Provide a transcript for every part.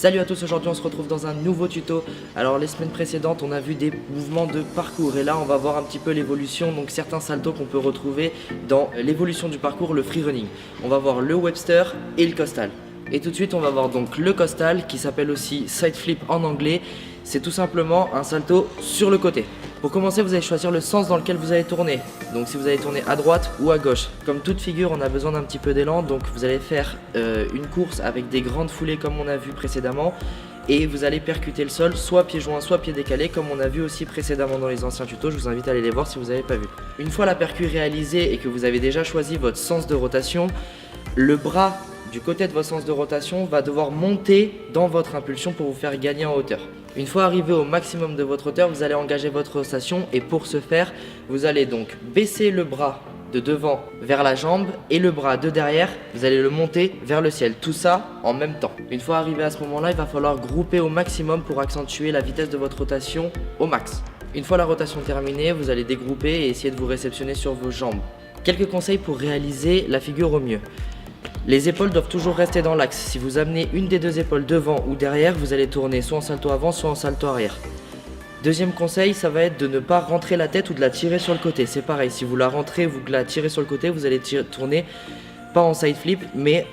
Salut à tous, aujourd'hui on se retrouve dans un nouveau tuto. Alors les semaines précédentes on a vu des mouvements de parcours et là on va voir un petit peu l'évolution, donc certains saltos qu'on peut retrouver dans l'évolution du parcours, le free running. On va voir le Webster et le Costal. Et tout de suite on va voir donc le Costal qui s'appelle aussi side flip en anglais. C'est tout simplement un salto sur le côté. Pour commencer, vous allez choisir le sens dans lequel vous allez tourner. Donc si vous allez tourner à droite ou à gauche. Comme toute figure, on a besoin d'un petit peu d'élan. Donc vous allez faire une course avec des grandes foulées comme on a vu précédemment. Et vous allez percuter le sol, soit pied joint, soit pied décalé, comme on a vu aussi précédemment dans les anciens tutos. Je vous invite à aller les voir si vous n'avez pas vu. Une fois la percu réalisée et que vous avez déjà choisi votre sens de rotation, le bras du côté de votre sens de rotation va devoir monter dans votre impulsion pour vous faire gagner en hauteur. Une fois arrivé au maximum de votre hauteur, vous allez engager votre rotation et pour ce faire, vous allez donc baisser le bras de devant vers la jambe et le bras de derrière, vous allez le monter vers le ciel. Tout ça en même temps. Une fois arrivé à ce moment-là, il va falloir grouper au maximum pour accentuer la vitesse de votre rotation au max. Une fois la rotation terminée, vous allez dégrouper et essayer de vous réceptionner sur vos jambes. Quelques conseils pour réaliser la figure au mieux. Les épaules doivent toujours rester dans l'axe. Si vous amenez une des deux épaules devant ou derrière, vous allez tourner soit en salto avant, soit en salto arrière. Deuxième conseil, ça va être de ne pas rentrer la tête ou de la tirer sur le côté. C'est pareil, si vous la rentrez, vous la tirez sur le côté, vous allez tourner pas en side flip, mais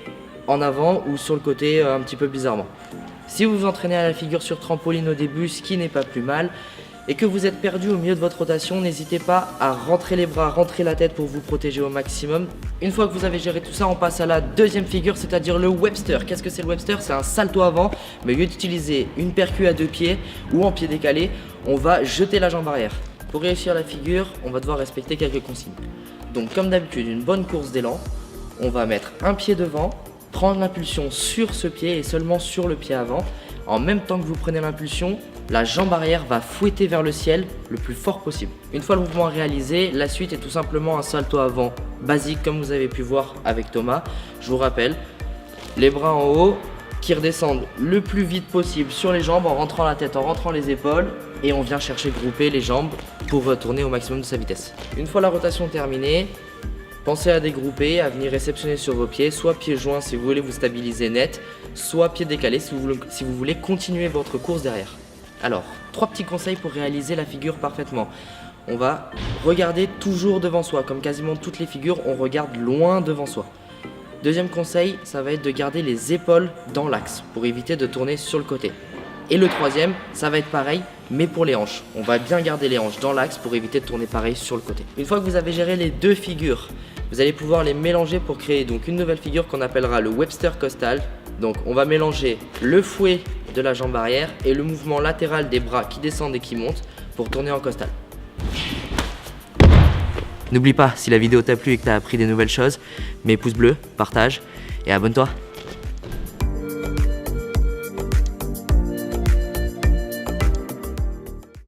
en avant ou sur le côté un petit peu bizarrement. Si vous vous entraînez à la figure sur trampoline au début, ce qui n'est pas plus mal, et que vous êtes perdu au milieu de votre rotation, n'hésitez pas à rentrer les bras, rentrer la tête pour vous protéger au maximum. Une fois que vous avez géré tout ça, on passe à la deuxième figure, c'est-à-dire le Webster. Qu'est-ce que c'est le Webster? C'est un salto avant, mais au lieu d'utiliser une percu à deux pieds ou en pied décalé, on va jeter la jambe arrière. Pour réussir la figure, on va devoir respecter quelques consignes. Donc comme d'habitude, une bonne course d'élan, on va mettre un pied devant, prendre l'impulsion sur ce pied et seulement sur le pied avant. En même temps que vous prenez l'impulsion, la jambe arrière va fouetter vers le ciel le plus fort possible. Une fois le mouvement réalisé, la suite est tout simplement un salto avant basique comme vous avez pu voir avec Thomas. Je vous rappelle, les bras en haut qui redescendent le plus vite possible sur les jambes en rentrant la tête, en rentrant les épaules et on vient chercher grouper les jambes pour retourner au maximum de sa vitesse. Une fois la rotation terminée, pensez à dégrouper, à venir réceptionner sur vos pieds, soit pieds joints si vous voulez vous stabiliser net, soit pieds décalés si vous voulez continuer votre course derrière. Alors, 3 petits conseils pour réaliser la figure parfaitement. On va regarder toujours devant soi, comme quasiment toutes les figures, on regarde loin devant soi. Deuxième conseil, ça va être de garder les épaules dans l'axe pour éviter de tourner sur le côté. Et le troisième, ça va être pareil, mais pour les hanches. On va bien garder les hanches dans l'axe pour éviter de tourner pareil sur le côté. Une fois que vous avez géré les deux figures, vous allez pouvoir les mélanger pour créer donc une nouvelle figure qu'on appellera le Webster Costal. Donc on va mélanger le fouet de la jambe arrière et le mouvement latéral des bras qui descendent et qui montent pour tourner en costal. N'oublie pas, si la vidéo t'a plu et que tu as appris des nouvelles choses, mets pouce bleu, partage et abonne-toi.